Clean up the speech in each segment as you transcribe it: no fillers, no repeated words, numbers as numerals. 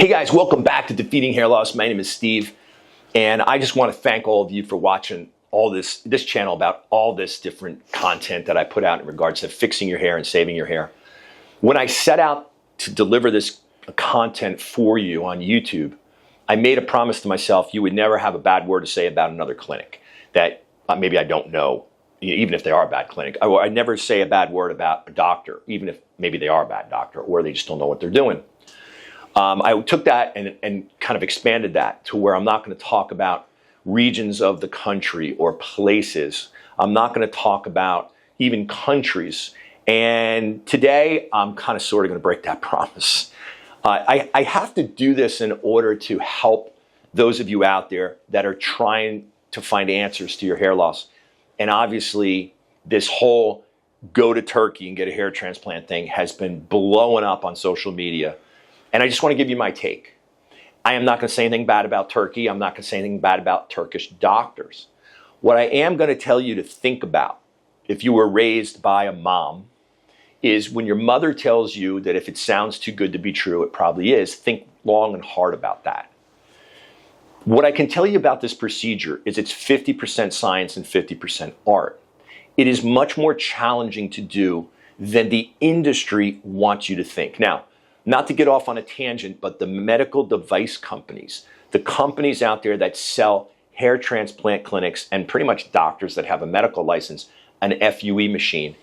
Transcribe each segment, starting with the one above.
Hey guys, welcome back to Defeating Hair Loss. My name is Steve, and I just want to thank all of you for watching all this channel about all this different content that I put out in regards to fixing your hair and saving your hair. When I set out to deliver this content for you on YouTube, I made a promise to myself you would never have a bad word to say about another clinic that maybe I don't know, even if they are a bad clinic. I'd never say a bad word about a doctor, even if maybe they are a bad doctor or they just don't know what they're doing. I took that and kind of expanded that to where I'm not going to talk about regions of the country or places. I'm not going to talk about even countries. And today, I'm kind of sort of going to break that promise. I have to do this in order to help those of you out there that are trying to find answers to your hair loss. And obviously, this whole go to Turkey and get a hair transplant thing has been blowing up on social media. And I just want to give you my take. I am not going to say anything bad about Turkey. I'm not going to say anything bad about Turkish doctors. What I am going to tell you to think about, if you were raised by a mom, is when your mother tells you that if it sounds too good to be true, it probably is, think long and hard about that. What I can tell you about this procedure is it's 50% science and 50% art. It is much more challenging to do than the industry wants you to think. Now, not to get off on a tangent, but the medical device companies, the companies out there that sell hair transplant clinics and pretty much doctors that have a medical license, an FUE machine,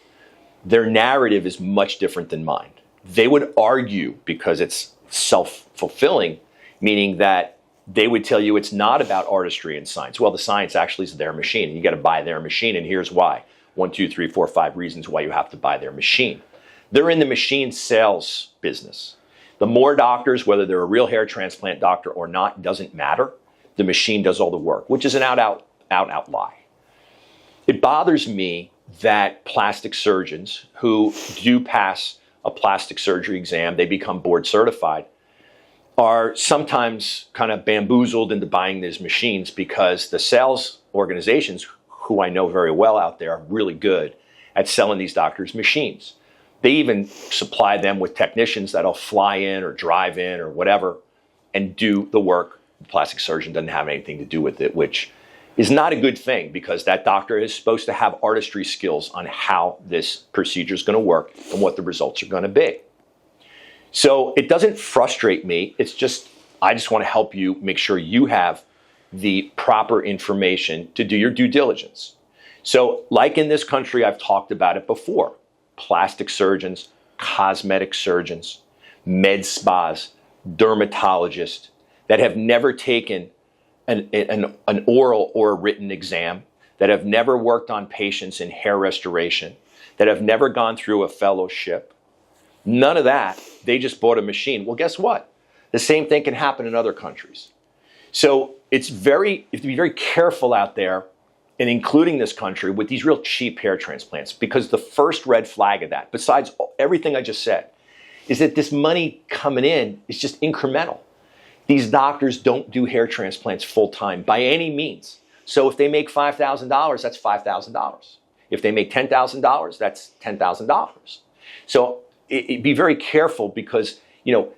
their narrative is much different than mine. They would argue, because it's self-fulfilling, meaning that they would tell you it's not about artistry and science. Well, the science actually is their machine, and you got to buy their machine, and here's why. 1, 2, 3, 4, 5 reasons why you have to buy their machine. They're in the machine sales business. The more doctors, whether they're a real hair transplant doctor or not, doesn't matter. The machine does all the work, which is an out lie. It bothers me that plastic surgeons who do pass a plastic surgery exam, they become board certified, are sometimes kind of bamboozled into buying these machines because the sales organizations, who I know very well out there, are really good at selling these doctors machines. They even supply them with technicians that'll fly in or drive in or whatever and do the work. The plastic surgeon doesn't have anything to do with it, which is not a good thing because that doctor is supposed to have artistry skills on how this procedure is going to work and what the results are going to be. So it doesn't frustrate me. It's just, I just want to help you make sure you have the proper information to do your due diligence. So like in this country, I've talked about it before. Plastic surgeons, cosmetic surgeons, med spas, dermatologists that have never taken an oral or a written exam, that have never worked on patients in hair restoration, that have never gone through a fellowship. None of that. They just bought a machine. Well, guess what? The same thing can happen in other countries. So you have to be very careful out there, and including this country, with these real cheap hair transplants, because the first red flag of that, besides everything I just said, is that this money coming in is just incremental. These doctors don't do hair transplants full time by any means. So if they make $5,000, that's $5,000. If they make $10,000, that's $10,000. So be very careful because you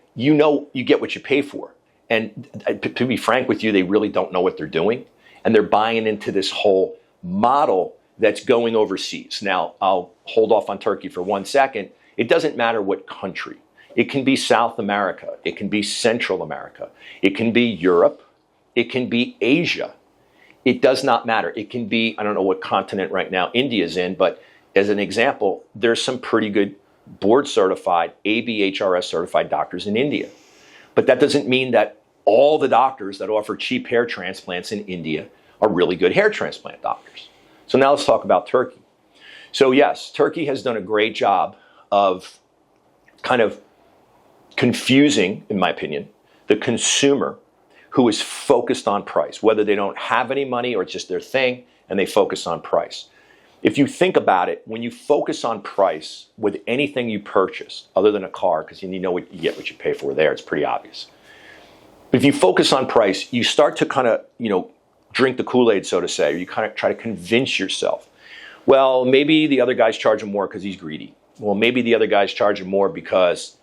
get what you pay for. And to be frank with you, they really don't know what they're doing. And they're buying into this whole model that's going overseas. Now, I'll hold off on Turkey for 1 second. It doesn't matter what country. It can be South America. It can be Central America. It can be Europe. It can be Asia. It does not matter. It can be, I don't know what continent right now India's in, but as an example, there's some pretty good board certified, ABHRS certified doctors in India. But that doesn't mean that all the doctors that offer cheap hair transplants in India are really good hair transplant doctors. So now let's talk about Turkey. So yes, Turkey has done a great job of kind of confusing, in my opinion, the consumer who is focused on price, whether they don't have any money or it's just their thing and they focus on price. If you think about it, when you focus on price with anything you purchase, other than a car, because you know what you get what you pay for there, it's pretty obvious. If you focus on price, you start to kind of, drink the Kool-Aid, so to say, or you kind of try to convince yourself, well, maybe the other guy's charging more because he's greedy. Well, maybe the other guy's charging more because,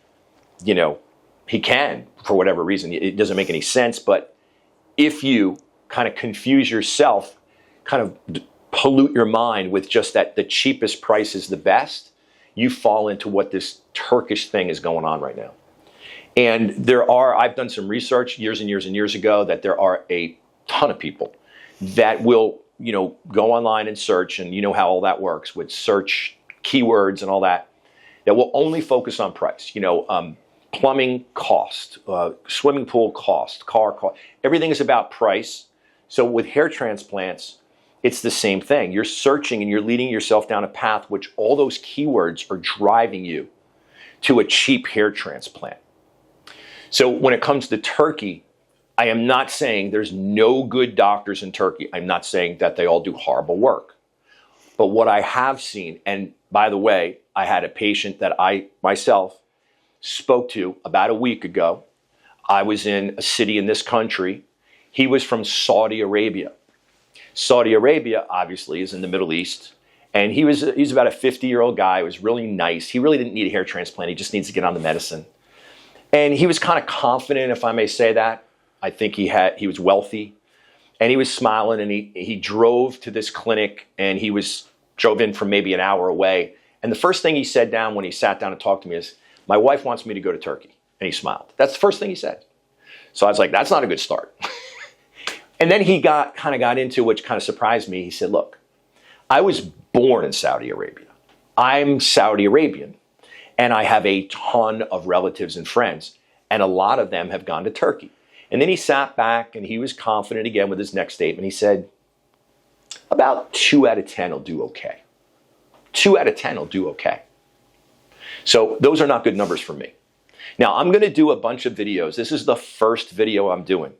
He can, for whatever reason. It doesn't make any sense, but if you kind of confuse yourself, kind of pollute your mind with just that the cheapest price is the best, you fall into what this Turkish thing is going on right now. And I've done some research years and years and years ago that there are a ton of people that will, go online and search, and you know how all that works with search keywords and all that will only focus on price. Plumbing cost, swimming pool cost, car cost, everything is about price. So with hair transplants, it's the same thing. You're searching and you're leading yourself down a path which all those keywords are driving you to a cheap hair transplant. So when it comes to Turkey, I am not saying there's no good doctors in Turkey. I'm not saying that they all do horrible work. But what I have seen, and by the way, I had a patient that I myself spoke to about a week ago. I was in a city in this country. He was from Saudi Arabia. Saudi Arabia, obviously, is in the Middle East. And he's about a 50-year-old guy. He was really nice. He really didn't need a hair transplant. He just needs to get on the medicine. And he was kind of confident, if I may say that. I think he was wealthy. And he was smiling, and he drove to this clinic, and drove in from maybe an hour away. And the first thing he said when he sat down and talked to me is, "My wife wants me to go to Turkey." And he smiled. That's the first thing he said. So I was like, that's not a good start. And then he got into, which kind of surprised me. He said, "Look, I was born in Saudi Arabia. I'm Saudi Arabian, and I have a ton of relatives and friends, and a lot of them have gone to Turkey." And then he sat back, and he was confident again with his next statement. He said, "About 2 out of 10 will do okay. 2 out of 10 will do okay." So those are not good numbers for me. Now, I'm going to do a bunch of videos. This is the first video I'm doing.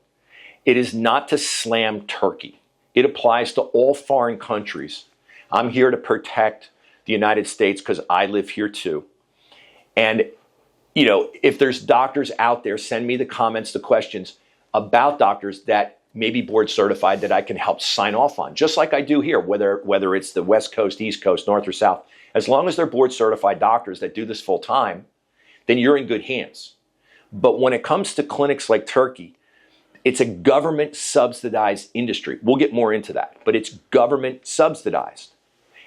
It is not to slam Turkey. It applies to all foreign countries. I'm here to protect the United States because I live here too. And, if there's doctors out there, send me the comments, the questions about doctors that may be board certified that I can help sign off on, just like I do here, whether it's the West Coast, East Coast, North or South. As long as they're board certified doctors that do this full time, then you're in good hands. But when it comes to clinics like Turkey, it's a government subsidized industry. We'll get more into that, but it's government subsidized.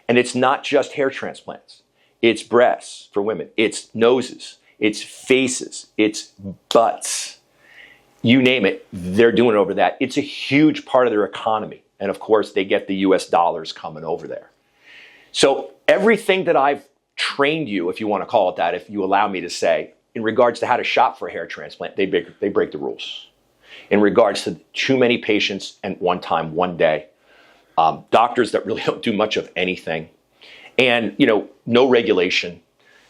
And it's not just hair transplants. It's breasts for women. It's noses. It's faces. It's butts. You name it, they're doing it over that. It's a huge part of their economy. And of course, they get the US dollars coming over there. So everything that I've trained you, if you want to call it that, if you allow me to say, in regards to how to shop for a hair transplant, they break the rules. In regards to too many patients at one time, one day, doctors that really don't do much of anything, and no regulation.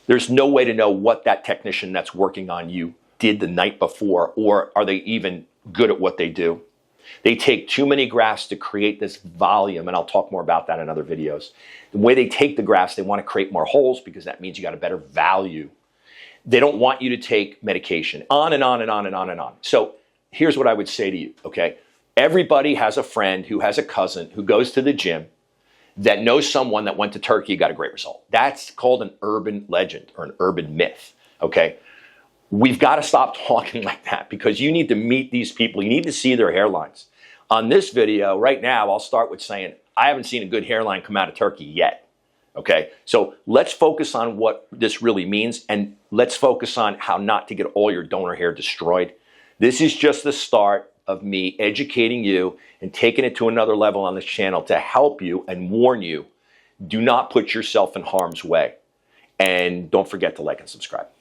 There's no way to know what that technician that's working on you did the night before, or are they even good at what they do. They take too many grafts to create this volume, and I'll talk more about that in other videos. The way they take the grafts, they want to create more holes because that means you got a better value. They don't want you to take medication, on and on and on and on and on. So here's what I would say to you, okay? Everybody has a friend who has a cousin who goes to the gym that knows someone that went to Turkey, got a great result. That's called an urban legend or an urban myth, okay? We've got to stop talking like that because you need to meet these people. You need to see their hairlines. On this video right now, I'll start with saying, I haven't seen a good hairline come out of Turkey yet, okay? So let's focus on what this really means, and let's focus on how not to get all your donor hair destroyed. This is just the start of me educating you and taking it to another level on this channel to help you and warn you. Do not put yourself in harm's way. And don't forget to like and subscribe.